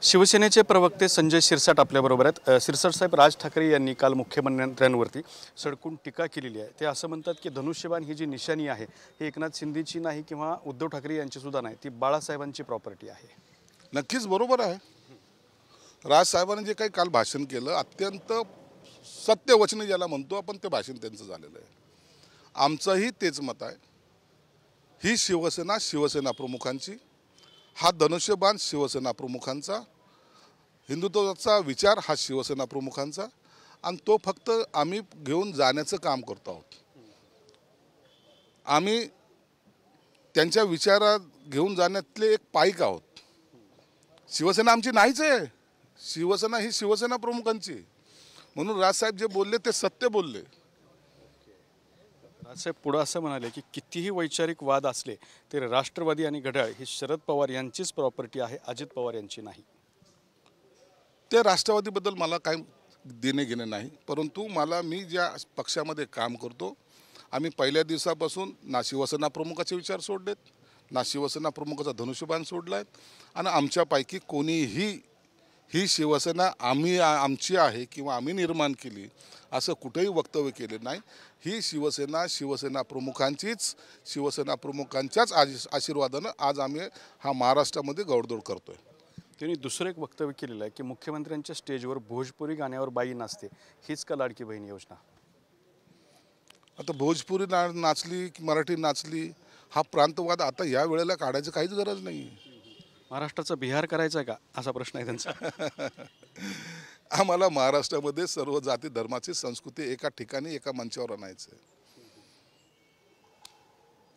शिवसेनेचे प्रवक्ते संजय शिरसाट आपल्याबरोबर आहेत। शिरसाट साहेब, राज ठाकरे यांनी काल मुख्यमंत्र्यांवरती सडकून टीका केलेली आहे। ते असं म्हणतात की धनुष्यबाण ही जी निशाणी आहे ही एकनाथ शिंदेची नाही किंवा उद्धव ठाकरे यांची सुद्धा नाही, ती बाळासाहेबांची प्रॉपर्टी आहे। नक्कीच बरोबर आहे। राज साहेबांनी जे काही काल भाषण केलं अत्यंत सत्यवचनी ज्याला म्हणतो आपण, ते भाषण त्यांचं झालेलं आहे। आमचंही तेच मत आहे। ही शिवसेना प्रमुखांची, हा धनुष्यबाण शिवसेना प्रमुखांचा, हिंदुत्वाचा विचार हा शिवसेना प्रमुखांचा, आणि तो फक्त आम्ही घेऊन जाण्याचं काम करतो आहोत। आम्ही त्यांच्या विचारात घेऊन जाण्यातले एक पाईक आहोत। शिवसेना आमची नाहीच आहे। शिवसेना ही शिवसेना प्रमुखांची। म्हणून राजसाहेब जे बोलले ते सत्य बोलले। राजसाहेब पुढे असं म्हणाले की कितीही वैचारिक वाद असले तरी राष्ट्रवादी आणि घड्याळ ही शरद पवार यांचीच प्रॉपर्टी आहे, अजित पवार यांची नाही। ते राष्ट्रवादीबद्दल मला काही देणे घेणे नाही, परंतु मी ज्या पक्षामध्ये काम करतो, आम्ही पहिल्या दिवसापासून ना शिवसेना प्रमुखाचे विचार सोडलेत, ना शिवसेना प्रमुखाचा धनुष्यबाण सोडला आहे, आणि आमच्यापैकी कोणीही ही शिवसेना आमची आहे किंवा आम्ही निर्माण केली असं कुठेही वक्तव्य केले नाही। ही शिवसेना प्रमुखांचीच, शिवसेना प्रमुखांच्याच आशीर्वादानं आज आम्ही हा महाराष्ट्रामध्ये गौडदौड करतोय। त्यांनी दुसरं एक वक्तव्य केलेलं आहे की मुख्यमंत्र्यांच्या स्टेजवर भोजपुरी गाण्यावर बाई नाचते, हीच का लाडकी बहीण योजना? आता भोजपुरी नाचली की मराठी नाचली हा प्रांतवाद आता या वेळेला काढायची काहीच गरज नाही। महाराष्ट्राचा बिहार करायचा आहे का, असा प्रश्न आहे त्यांचा। आम्हाला महाराष्ट्रामध्ये सर्व जाती धर्माची संस्कृती एका ठिकाणी एका मंचावर आणायचं आहे।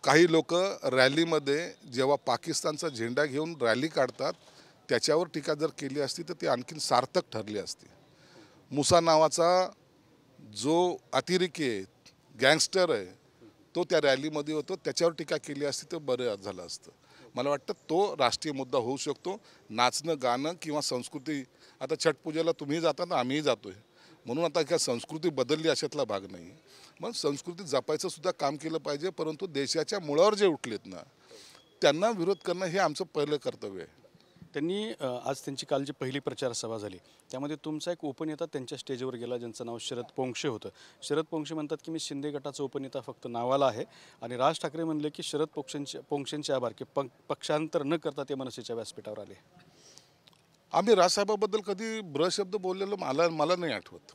काही लोक रॅलीमध्ये जेव्हा पाकिस्तानचा झेंडा घेऊन रॅली काढतात त्याच्यावर टीका जर केली असती तर ती आणखीन सार्थक ठरली असती। मुसा नावाचा जो अतिरेकी आहे, गँगस्टर आहे, तो त्या रॅलीमध्ये होतो, त्याच्यावर टीका केली असती तर बरं झालं असतं। मला वाटतं तो राष्ट्रीय मुद्दा होऊ शकतो। नाचणं गाणं किंवा संस्कृती, आता छटपूजेला तुम्ही जाता ना, आम्हीही जातोय, म्हणून आता काय संस्कृती बदलली अशातला भाग नाही। मग संस्कृती जपायचं सुद्धा काम केलं पाहिजे, परंतु देशाच्या मुळावर जे उठलेत ना त्यांना विरोध करणं हे आमचं पहिलं कर्तव्य आहे। त्यांनी आज त्यांची काल जी पहिली प्रचार सभा झाली त्यामध्ये तुमचा एक उपनेता त्यांच्या स्टेजवर गेला ज्यांचं नाव शरद पोंक्षे होतं। शरद पोंक्षे म्हणतात की मी शिंदे गटाचा उपनेता फक्त नावाला आहे, आणि राज ठाकरे म्हणले की शरद पोंक्षेंचे आभार की पक्षांतर न करता ते मनसेच्या व्यासपीठावर आले। आम्ही राजसाहेबाबद्दल कधी शब्द बोललेलो मला नाही आठवत,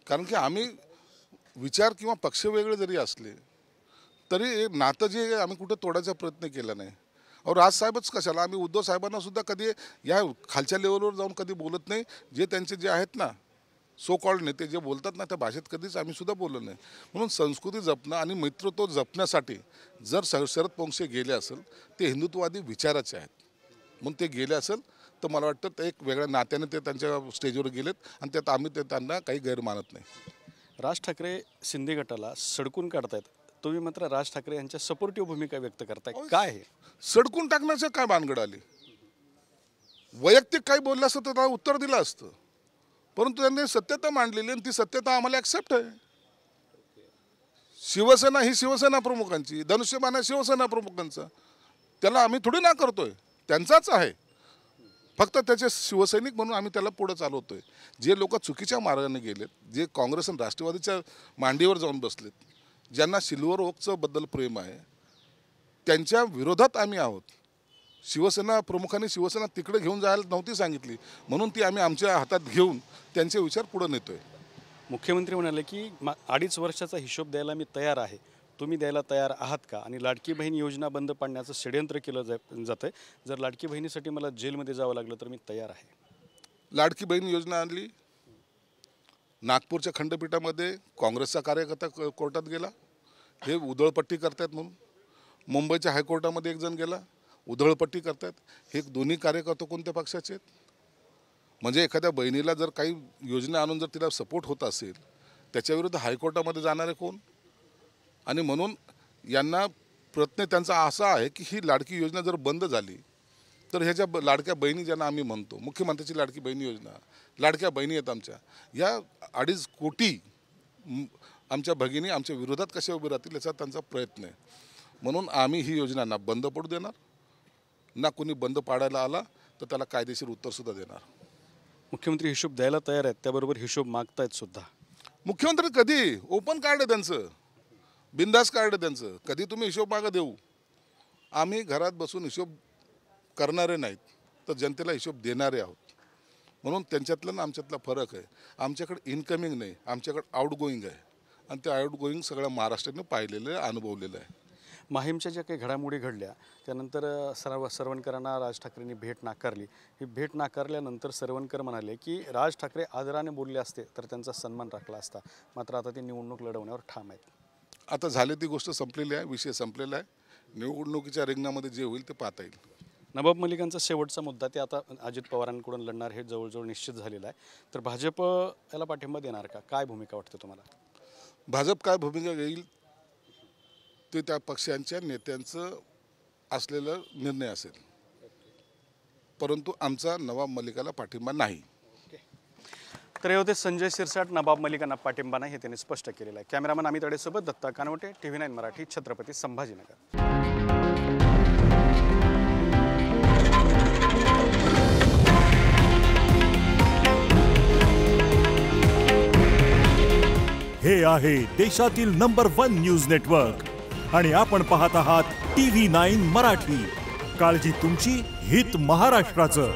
कारण की आम्ही विचार किंवा पक्ष वेगळे जरी असले तरी नातं जे आम्ही कुठे तोडायचा प्रयत्न केला नाही। और राजसाहेबच कशाला, आम्ही उद्धव साहेबांना सुद्धा कधी या खालच्या लेवलवर जाऊन कधी बोलत नाही। जे त्यांचे जे आहेत ना सो कॉल्ड नेते जे बोलतात ना त्या भाषेत कधीच आम्ही सुद्धा बोललो नाही। म्हणून संस्कृती जपणं आणि मित्रत्व जपण्यासाठी जर शरद पोंक्षे गेले असेल ते हिंदुत्ववादी विचाराचे आहेत, म्हणून ते गेले असेल तर मला वाटतं ते एक वेगळ्या नात्याने ते त्यांच्या स्टेजवर गेलेत, आणि त्यात आम्ही त्यांना काही गैर मानत नाही। राज ठाकरे शिंदे गटाला सडकून काढतायत, तुम्ही मात्र राज ठाकरे यांच्या सपोर्टिव्ह भूमिका व्यक्त करताय, काय आहे? सडकून टाकण्याचं काय भानगड आली? वैयक्तिक काही बोललं असतं तर त्याला उत्तर दिलं असतं, परंतु त्यांनी सत्यता मांडलेली आणि ती सत्यता आम्हाला ॲक्सेप्ट आहे। शिवसेना ही शिवसेना प्रमुखांची, धनुष्यबाण आहे शिवसेना प्रमुखांचा, त्याला आम्ही थोडी ना करतोय, त्यांचाच आहे। फक्त त्याचे शिवसैनिक म्हणून आम्ही त्याला पुढे चालवतोय। जे लोक चुकीच्या मार्गाने गेलेत, जे काँग्रेस आणि राष्ट्रवादीच्या मांडीवर जाऊन बसलेत, ज्यांना सिल्वर ओकचं बद्दल प्रेम आहे, त्यांच्या विरोधात आम्ही आहोत। शिवसेना प्रमुखांनी शिवसेना तिकडे घेऊन जायला नव्हती सांगितली, म्हणून ती आम्ही आमच्या हातात घेऊन त्यांचे विचार पुढे नेतोय। मुख्यमंत्री म्हणाले की 2.5 वर्षाचा हिशोब द्यायला मी तयार आहे, तुम्ही द्यायला तयार आहात का? आणि लाडकी बहीण योजना बंद पाडण्याचं षडयंत्र केलं जातं, जर लाडकी बहिणीसाठी मला जेलमध्ये जावं लागलं तर मी तयार आहे। लाडकी बहीण योजना आणली, नागपूरच्या खंडपीठामध्ये काँग्रेसचा कार्यकर्ता कोर्टात गेला, हे उधळपट्टी करतात म्हणून। मुंबईच्या हायकोर्टामध्ये एक जण गेला, उधळपट्टी करतात। हे दोन्ही कार्यकर्ते कोणत्या पक्षाचे आहेत? म्हणजे एखाद्या बहिणीला जर काही योजना आणून जर तिला सपोर्ट होत असेल त्याच्याविरुद्ध हायकोर्टामध्ये जाणारे कोण? आणि म्हणून यांना प्रयत्न त्यांचा असा आहे की ही लाडकी योजना जर बंद झाली तर ह्याच्या लाडक्या बहिणी ज्यांना आम्ही म्हणतो, मुख्यमंत्र्याची लाडकी बहिणी योजना, लाडक्या बहिणी आहेत आमच्या, या 2.5 कोटी आमच्या भगिनी आमच्या विरोधात कशा उभे राहतील याचा त्यांचा प्रयत्न आहे। म्हणून आम्ही ही योजना ना बंद पडू देणार, ना कोणी बंद पाडायला आला तर त्याला कायदेशीर उत्तरसुद्धा देणार. मुख्यमंत्री हिशोब द्यायला तयार आहेत, त्याबरोबर हिशोब मागतायत सुद्धा. मुख्यमंत्री कधी ओपन कार्ड आहे त्यांचं, बिंदास कार्ड आहे त्यांचं, कधी तुम्ही हिशोब मागा देऊ. आम्ही घरात बसून हिशोब करणारे नाहीत, तर जनतेला हिशोब देणारे आहोत. म्हणून त्यांच्यातला आणि आमच्यातला फरक आहे. आमच्याकडे इनकमिंग नाही, आमच्याकडे आउटगोईंग आहे. आणि ते आउटगोईंग सगळ्या महाराष्ट्राने पाहिलेलं आहे, अनुभवलेलं आहे. माहीमच्या ज्या काही घडामोडी घडल्या त्यानंतर सरवणकरांना राज ठाकरेंनी भेट नाकारली. ही भेट नाकारल्यानंतर सरवणकर म्हणाले की राज ठाकरे आदराने बोलले असते तर त्यांचा सन्मान राखला असता. मात्र आता ते निवडणूक लढवण्यावर ठाम आहेत. आता झाले ती गोष्ट संपलेली आहे, विषय संपलेला आहे. निवडणुकीच्या रिंगणामध्ये जे होईल ते पाहता येईल. नवाब मलिकांचा शेवटचा मुद्दा ते आता अजित पवारांकडून लढणार हे जवळजवळ निश्चित झालेलं आहे. तर भाजप याला पाठिंबा देणार का? काय भूमिका वाटते तुम्हाला? भाजप काय भूमिका घेईल ते त्या पक्षांच्या नेत्यांचं असलेला निर्णय असेल, परंतु आमचा नवाब मलिकाला पाठिंबा नाही. तर हे होते संजय शिरसाट. नवाब मलिकांना पाठिंबा नाही हे त्यांनी स्पष्ट केलेलं आहे. कॅमेरामन अमित अडेसोबत दत्ता कानवटे, TV9 मराठी, छत्रपती संभाजीनगर. हे आहे देशातील नंबर 1 न्यूज नेटवर्क आणि आपण पाहत आहात TV9 मराठी. काळजी तुमची, हित महाराष्ट्राचं.